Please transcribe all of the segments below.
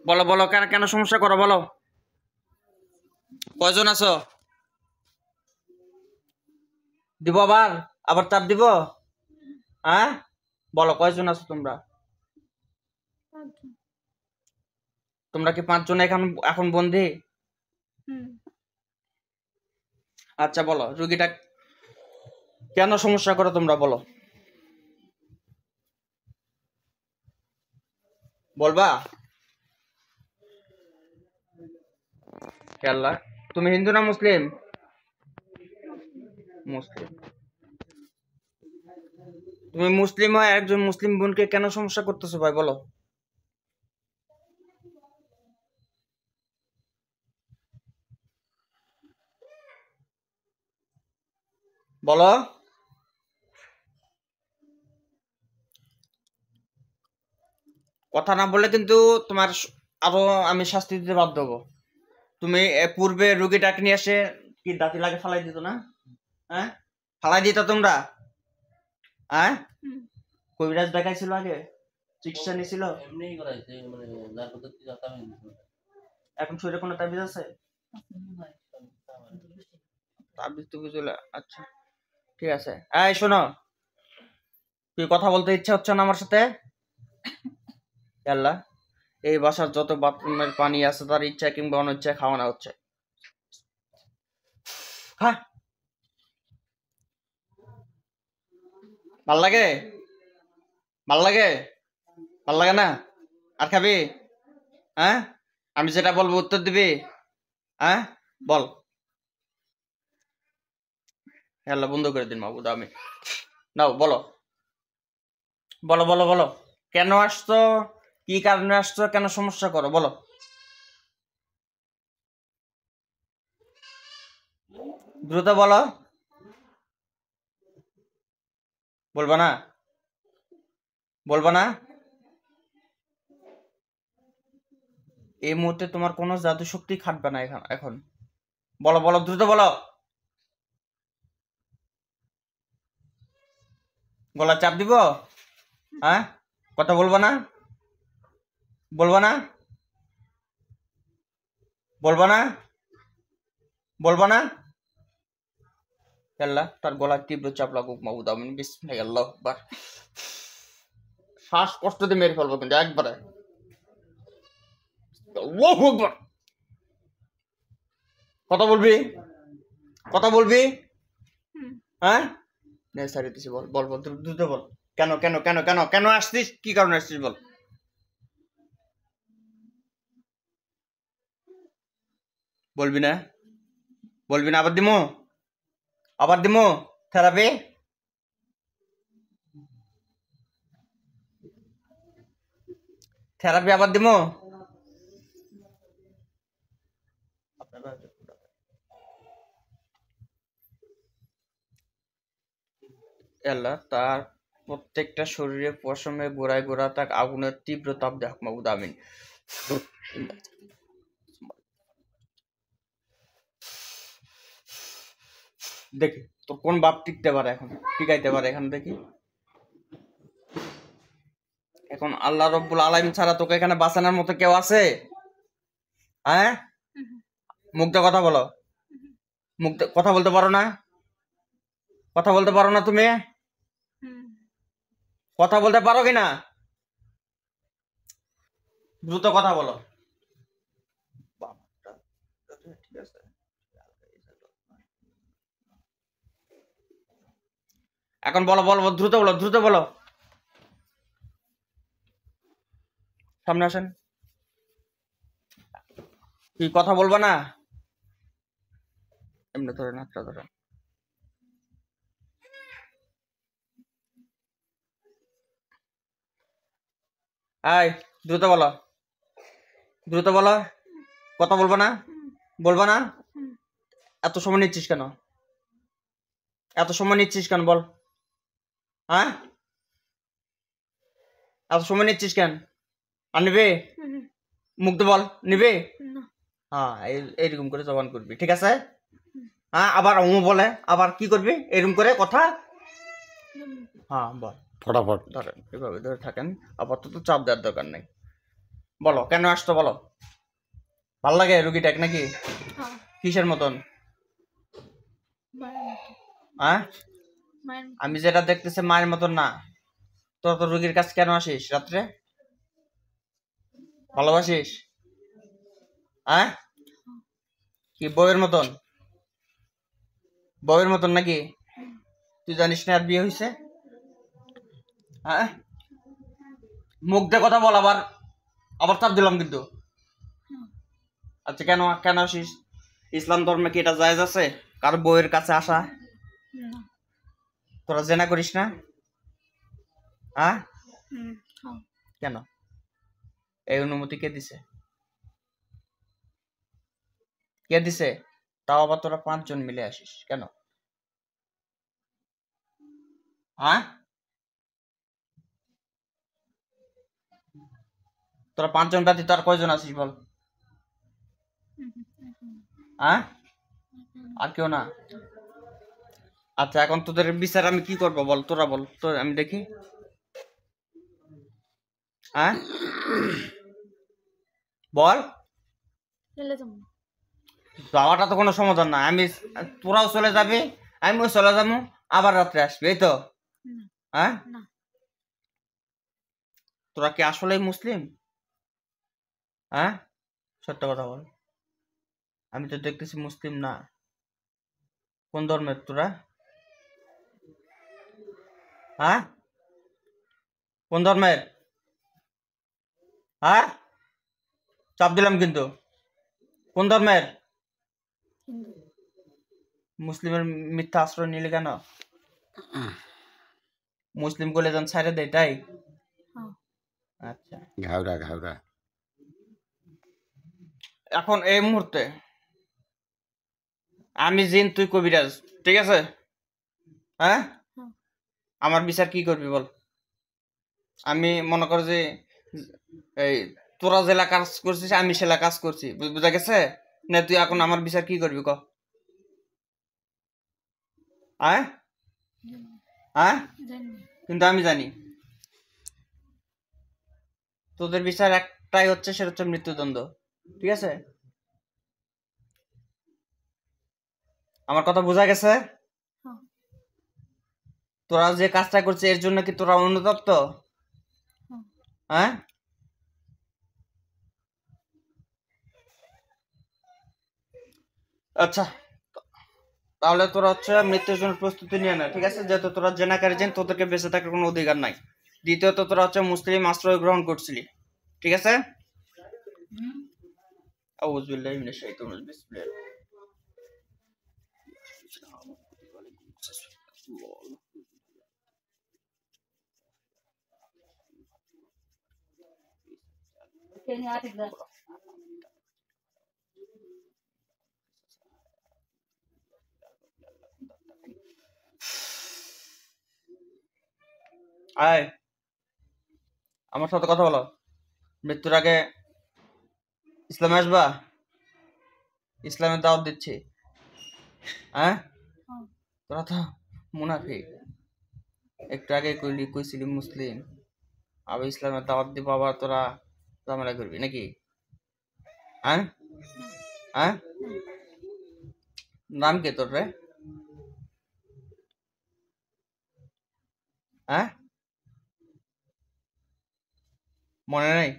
বলো বলো, কেন কেন সমস্যা করো বলো। কয়জন আছো? দিব আবার আবার চাপ দিব? হ্যাঁ বলো, কয়জন আছো তোমরা? তোমরা কি 5 জন এখন এখন বন্দি? আচ্ছা বলো, রুগীটা কেন সমস্যা করো তোমরা বলো, বলবা? কেল্লা, তুমি হিন্দু না মুসলিম? মুসলিম। তুমি মুসলিম হয় একজন মুসলিম বোনকে কেন সমস্যা করতেছো ভাই বলো? বলো। কথা না বললে কিন্তু তোমার আরো আমি শাস্তি দিতে বাধ্য হবো। তুমি পূর্বে রুগীটাকে নিয়ে এসে কি দাঁতি লাগে ফালাই দিত না? হ্যাঁ, ফালাই দিত তোমরা? হ্যাঁ, কবিরাজ দেখাইছিল আগে, চিকিৎসা নিয়েছিল? এমনি করাইছে, মানে যার পদ্ধতি যাতা হয়নি। এখন শরীরে কোনো তাবিজ আছে? তাবিজ তো বুঝলে। আচ্ছা ঠিক আছে, এই শোনো, তুই কথা বলতে ইচ্ছা হচ্ছে না আমার সাথে? আল্লাহ, এই বাসার যত বাথরুমের পানি আছে তার ইচ্ছা কিংবা অনিচ্ছায় খাওয়ানো হচ্ছে। হ্যাঁ, ভাল লাগে? ভাল লাগে? ভাল লাগে না? আর খাবি? হ্যাঁ, আমি যেটা বলবো উত্তর দিবি? হ্যাঁ বল। আল্লাহ বন্ধ করে দিন মাহবুদ, আমি নাও বলো বলো বলো বলো, কেন আসছো, কি কারণে আসছো, কেন সমস্যা করো বলো। দ্রুত বলো। বলবা না? বলবা না? এই মুহূর্তে তোমার কোনো জাদু শক্তি খাটবে না এখন এখন। বলো বলো, দ্রুত বলো। গলা চাপ দিব? হ্যাঁ, কথা বলবা না? বলবা না? বলবা না? বলবা না? আল্লাহ, তার গলায় তীব্র চাপ লাগুক মাহবুদ, আমিন বিসমিল্লাহ আল্লাহু আকবার। শ্বাস কষ্ট দিয়ে মেরে ফেলবো কিন্তু একবারে। আল্লাহু আকবার। কথা বলবি? কথা বলবি? হ্যাঁ, নে সারি দিছি, বল বল বল, দ্রুত বল। কেন কেন কেন কেন কেন আসছিস, কি কারণে আসছিস বল। বলবি না? বলবি না? আবার দিমু? আবার দিমু থেরাপি? থেরাপি আবার দিমু? আল্লাহ, তার প্রত্যেকটা শরীরে পশমে গোড়ায় গোড়া তাক আগুনের তীব্র তাপ দেখ মাহবুদ, আমিন। দেখি তোর কোন বাপ টিকতে পারে এখন, টিকাইতে পারে এখন দেখি। এখন আল্লাহ রব্বুল আলামিন ছাড়া তোকে এখানে বাঁচানোর মতো কেউ আছে? হ্যাঁ, মুখ দিয়ে কথা বলো। মুখ দিয়ে কথা বলতে পারো না? কথা বলতে পারো না তুমি? কথা বলতে পারো কিনা? দ্রুত কথা বলো। ঠিক আছে, এখন বলো বলো, দ্রুত বলো, দ্রুত বলো। সামনে আসেন। কি কথা বলবা না? এমনি ধরে হাতটা ধরে। আয়, দ্রুত বলো, দ্রুত বলো। কথা বলবা না? বলবা না? এত সময় নিচ্ছিস কেন? এত সময় নিচ্ছিস কেন বল? হ্যাঁ, এত সময় নিচ্ছিস কেন? আর নিবে? মুখ দিয়ে বল, নিবে? হ্যাঁ, এইরকম করে জবান করবি, ঠিক আছে? হ্যাঁ, আবার বলে আবার কি করবি এরকম করে কথা? হ্যাঁ বল, ফটাফট ধরেন, এভাবে ধরে থাকেন, আপাতত চাপ দেওয়ার দরকার নেই। বলো কেন আসতো বলো। ভাল লাগে রুগীটাকে নাকি? কিসের মতন? হ্যাঁ, আমি যেটা দেখতেছি মায়ের মতন না। তোর তো রুগীর কাছে কেন আসিস রাত্রে? ভালোবাসিস? হ্যাঁ, কি বউয়ের মতন? বউয়ের মতন নাকি? তুই জানিস না আর বিয়ে হয়েছে? হ্যাঁ, মুখ দিয়ে কথা বল, আবার আবার চাপ দিলাম কিন্তু। আচ্ছা, কেন কেন আসিস? ইসলাম ধর্মে কি এটা জায়েজ আছে কার বউয়ের কাছে আসা? তোরা জেনা করিস না? হ্যাঁ, কেন? এই অনুমতি কে দিছে? কে দিছে? তাও আবার তোরা 5 জন মিলে আসিস কেন? হ্যাঁ, তোরা 5 জন ব্যতীত আর কয়জন আসিস বল? হ্যাঁ, আর কেউ না? আচ্ছা, এখন তোদের বিচার আমি কি করবো বল, তোরা বল তো আমি দেখি। হ্যাঁ, বল। যাওয়াটা তো কোনো সমাধান না। তোরাও চলে যাবি, আমিও চলে যাবো, আবার রাত্রে আসবি, এই তো? হ্যাঁ, তোরা কি আসলেই মুসলিম? হ্যাঁ, সত্য কথা বল। আমি তো দেখতেছি মুসলিম না। কোন ধর্মের তোরা? হ্যাঁ, কোন ধর্মের? হ্যাঁ, চাপ দিলাম কিন্তু। কোন ধর্মের? মুসলিমের মিথ্যা আশ্রয় নিলে কেন? মুসলিম বলে যান ছাইড়ে দেয় তাই? আচ্ছা, ঘাওড়া ঘাওড়া এখন এই মুহূর্তে আমি জিন, তুই কবিরাজ, ঠিক আছে? হ্যাঁ, আমার বিচার কি করবি বল? আমি মনে কর যে এই তোরা জেলা কাজ করছিস, আমি সেলা কাজ করছি, বুঝা গেছে না? তুই এখন আমার বিচার কি করবি ক? হ্যাঁ, হ্যাঁ, কিন্তু আমি জানি তোদের বিচার একটাই হচ্ছে, সেটা হচ্ছে মৃত্যুদণ্ড, ঠিক আছে? আমার কথা বোঝা গেছে? তোরা যে কাজটা করছিস এর জন্য কি তোরা অনুতপ্ত? হ্যাঁ, আচ্ছা, তাহলে তোরা হচ্ছে মৃত্যুর জন্য প্রস্তুতি নিয়ে না, ঠিক আছে? যেহেতু তোরা জেনাকারী জিন, তোদেরকে বেঁচে থাকার কোনো অধিকার নাই। দ্বিতীয়ত, তোরা হচ্ছে মুসলিম আশ্রয় গ্রহণ করছিলি, ঠিক আছে? আউযু বিল্লাহি মিনাশ শাইতানির রাজিম, বিসমিল্লাহির আয় আমার সাথে কথা বলো। মৃত্যুর আগে ইসলামে আসবা? ইসলামের দাওয়াত দিচ্ছি। হ্যাঁ, তোরা তো মুনাফিক। একটু আগে কইছিলি মুসলিম, আবার ইসলামের দাওয়াত দিব, আবার তোরা ঝামেলা করবি নাকি? হ্যাঁ, হ্যাঁ, নাম কে তোর রে? হ্যাঁ, মনে নাই?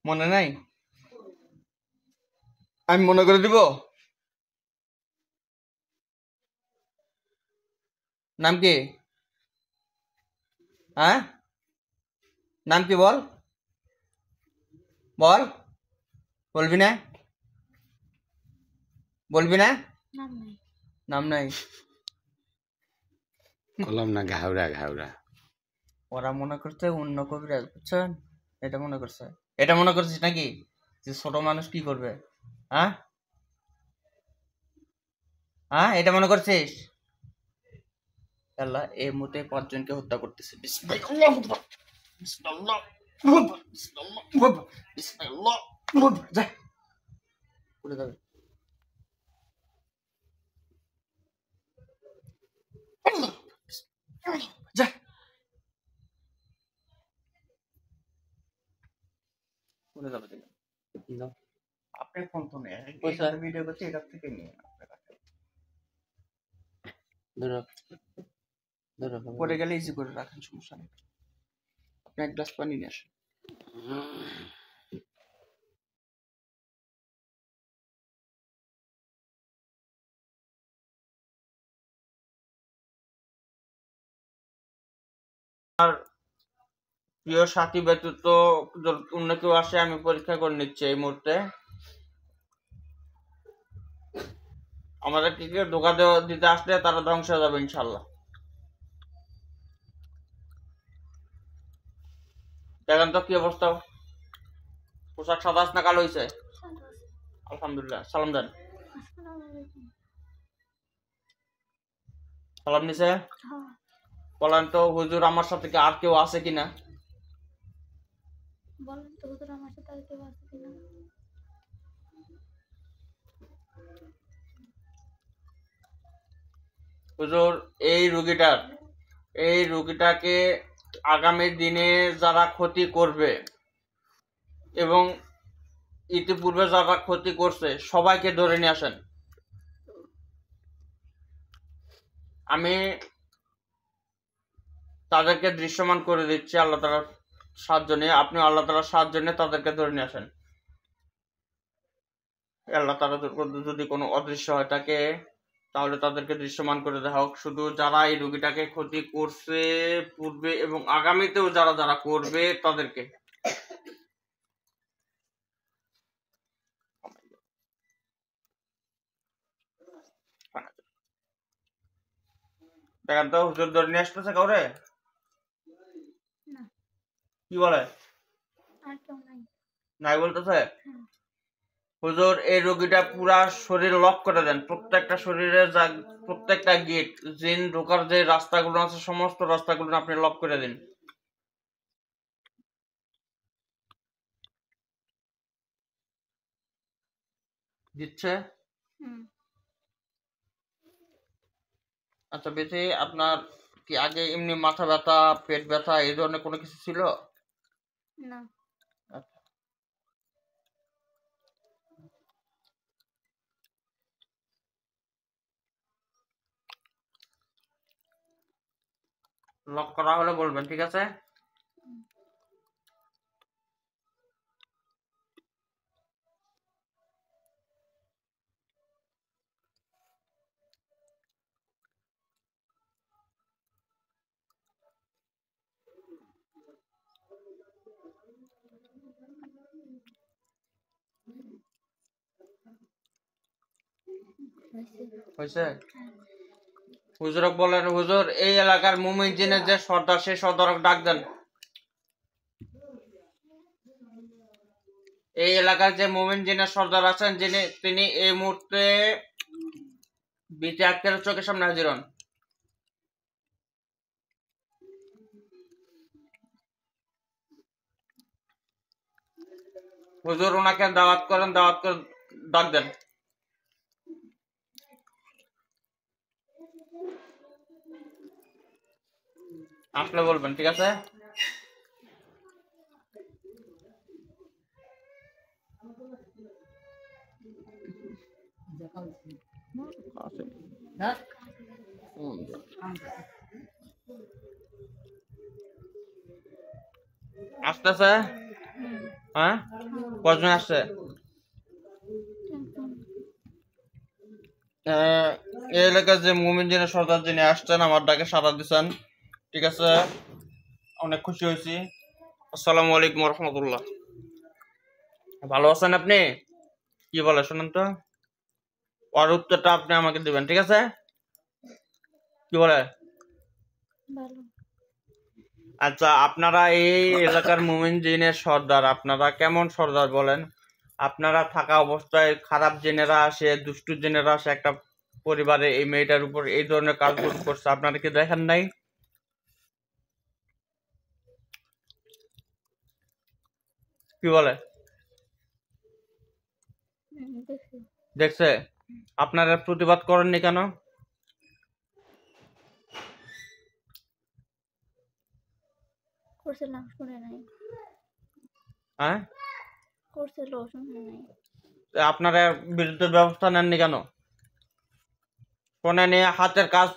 মনে নাই? আমি মনে করে দিব? নাম কি? হ্যাঁ, নাম কি বল? বল, বলবি না? বলবি না? নাম নাই? কলম না ঘাওড়া ঘাওড়া ওরা মনে করছে অন্য কবিরাজ, বুঝছেন? এটা মনে করছে। এটা মনে করছিস নাকি যে ছোট মানুষ কি করবে? হ্যাঁ, হ্যাঁ, এটা মনে করছিস? আল্লাহ এই মুহূর্তে 5 জনকে হত্যা করতেছে। বিসমিল্লাহ, বিসমিল্লাহ, বিসমিল্লাহ, বিসমিল্লাহ, যা উড়ে যাবে। যা, চলে যাবে দিলে। দাও। আপনি ফোন তো নেই, পয়সা? এটা ভিডিও করছি, এটা থেকে নিয়ে আপনার কাছে। ধরো ধরো পরে গেলে ইজি করে রাখেন, সমস্যা নেই। আপনি এক গ্লাস পানি নিয়ে আসেন। আর প্রিয় সাথী ব্যতীত যদি অন্য কেউ আসে, আমি পরীক্ষা করে নিচ্ছি এই মুহূর্তে। আমাদের কি ধোকা দিতে আসলে তারা ধ্বংস হয়ে যাবে ইনশাল্লাহ। দেখেন তো কি অবস্থা, পোশাক সাদা না কালো হয়েছে? আলহামদুলিল্লাহ। সালাম দেন। সালাম নিছে? বলেন তো হুজুর আমার সাথে কি আর কেউ আছে কিনা? বলেন তো হুজুর আমার সাথে আর কেউ আছে কিনা? হুজুর এই রোগীটাকে আগামী দিনে যারা ক্ষতি করবে এবং ইতিপূর্বে যারা ক্ষতি করছে সবাইকে ধরে নিয়ে আসেন। আমি তাদেরকে দৃশ্যমান করে দিচ্ছি আল্লাহ তাআলার সাহায্য নিয়ে। আপনি আল্লাহ তাআলার সাহায্য নিয়ে তাদেরকে ধরে নিয়ে আসেন। আল্লাহ তাআলা যদি কোনো অদৃশ্য হয় থাকে তাহলে তাদেরকে দৃশ্যমান করে দেওয়া হোক। শুধু যারা এই রোগীটাকে ক্ষতি করছে পূর্বে এবং আগামীতেও যারা যারা করবে তাদেরকে। দেখেন তো হুজুর ধরে নিয়ে আসতেছে কাউরে? না, কি বলে? আর কেউ নাই। নাই বলতেছে? হুজুর এই রোগীটা পুরা শরীর লক করে দেন, প্রত্যেকটা শরীরে প্রত্যেকটা গেট, জিন ঢোকার যে রাস্তাগুলো আছে সমস্ত রাস্তাগুলো আপনি লক করে দিন। দিচ্ছে? আচ্ছা বেশি আপনার কি আগে এমনি মাথা ব্যথা, পেট ব্যথা এই ধরনের কোনো কিছু ছিল? না। আচ্ছা। লক করা হলে বলবেন, ঠিক আছে? হয়েছে? হুজুরক বলেন হুজুর এই এলাকার মুমিন জিনের যে সর্দার সেই সর্দারক ডাক দেন। এই এলাকার যে মুমিন জিনের সর্দার আছেন তিনি এই মুহূর্তে বিতে আক্তারের চোখের সামনে হাজির হন। হুজুর ওনাকে দাওয়াত করেন, দাওয়াত করে ডাক দেন। আসলে বলবেন, ঠিক আছে? আসতেছে? হ্যাঁ, কজন আসছে? এই এলাকার যে মুমিন জিনের সর্দার যিনি আসছেন আমার ডাকে সাড়া দিচ্ছেন, ঠিক আছে? অনেক খুশি হয়েছি। আসসালামু আলাইকুম রহমতুল্লাহ। ভালো আছেন আপনি? কি বলে শুনুন তো, ওর উত্তরটা আপনি আমাকে দিবেন, ঠিক আছে? কি বলে? আচ্ছা, আপনারা এই এলাকার মুমিন জিনের সর্দার, আপনারা কেমন সর্দার বলেন? আপনারা থাকা অবস্থায় খারাপ জেনেরা আসে, দুষ্টু জেনেরা আসে একটা পরিবারে এই মেয়েটার উপর এই ধরনের কাজগুলো করছে, আপনারা কি দেখেন নাই? কি বলে? দেখছে? আপনারা প্রতিবাদ করেননি কেন? করছিলাম, শুনে নাই। হ্যাঁ, ওষুধপত্র ওষুধ নাই। আপনারা বিরুদ্ধে ব্যবস্থা নেননি কেন? ফোনে নিয়ে হাতের কাজ,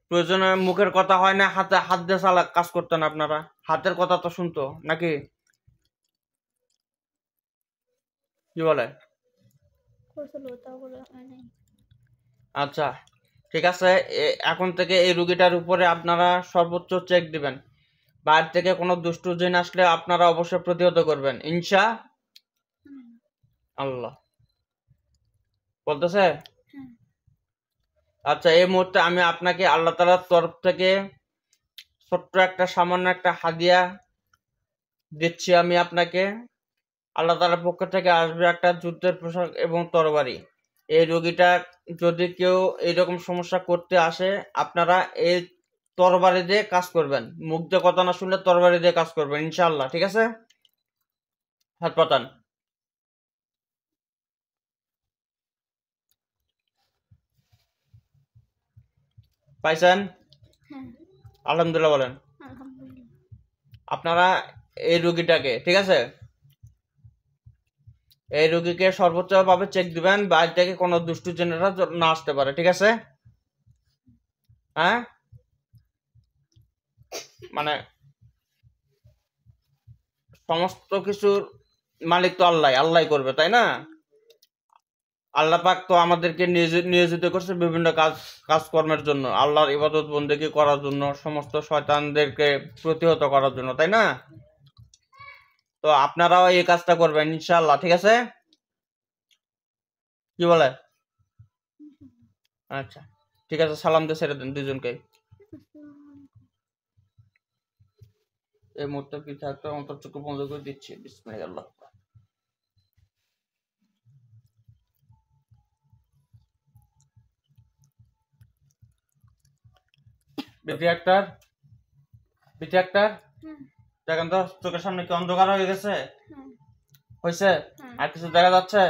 প্রয়োজনে মুখের কথা হয় না, হাতে হাত দিয়ে কাজ করতেন আপনারা, হাতের কথা তো শুনতো নাকি? কি বলে? করছিল তাও বলে হয় নাই। আচ্ছা ঠিক আছে, এখন থেকে এই রুগীটার উপরে আপনারা সর্বোচ্চ চেক দিবেন। বাইরে থেকে কোনো দুষ্টু জিন আসলে আপনারা অবশ্যই প্রতিহত করবেন, ইনশা আল্লাহ। বলতেছে? হ্যাঁ। আচ্ছা, এই মুহূর্তে আমি আপনাকে আল্লাহ তাআলার তরফ থেকে ছোট্ট একটা সামান্য একটা হাদিয়া দিচ্ছি আমি আপনাকে। আল্লাহ তাআলার পক্ষ থেকে আসবে একটা যুদ্ধের পোশাক এবং তরবারি। এই রোগীটা যদি কেউ এইরকম সমস্যা করতে আসে, আপনারা এই তরবারি দিয়ে কাজ করবেন, মুখ দিয়ে কথা না শুনলে তরবারি দিয়ে কাজ করবেন ইনশাআল্লাহ, ঠিক আছে? হাত পাতান। পাইছেন? হ্যাঁ। আলহামদুলিল্লাহ বলেন। আলহামদুলিল্লাহ। আপনারা এই রোগীটাকে, ঠিক আছে, এই রোগীকে সর্বোচ্চ ভাবে চেক দিবেন, বাইরে থেকে কোনো দুষ্টু জেনেরা না আসতে পারে, ঠিক আছে? হ্যাঁ, মানে সমস্ত কিছুর মালিক তো আল্লাহ, আল্লাহ করবে, তাই না? আল্লাহ পাক তো আমাদেরকে নিয়োজিত করছে বিভিন্ন কাজকর্মের জন্য, আল্লাহর ইবাদত বন্দেগী করার জন্য, সমস্ত শয়তানদেরকে প্রতিহত করার জন্য, তাই না? তো আপনারাও এই কাজটা করবেন ইনশাআল্লাহ, ঠিক আছে? কি বলে? আচ্ছা ঠিক আছে, সালাম দিয়ে ছেড়ে দেন দুজনকে। এই মুহূর্তে কি থাকতো অন্তর চক্ষু বন্ধ করে দিচ্ছি। বিসমিল্লাহ। বিটি ডাক্তার, বিটি ডাক্তার, হ্যাঁ। দেখেন তো চোখের সামনে কি অন্ধকার হয়ে গেছে? হ্যাঁ। হয়েছে? হ্যাঁ। আর কিছু দেখা যাচ্ছে?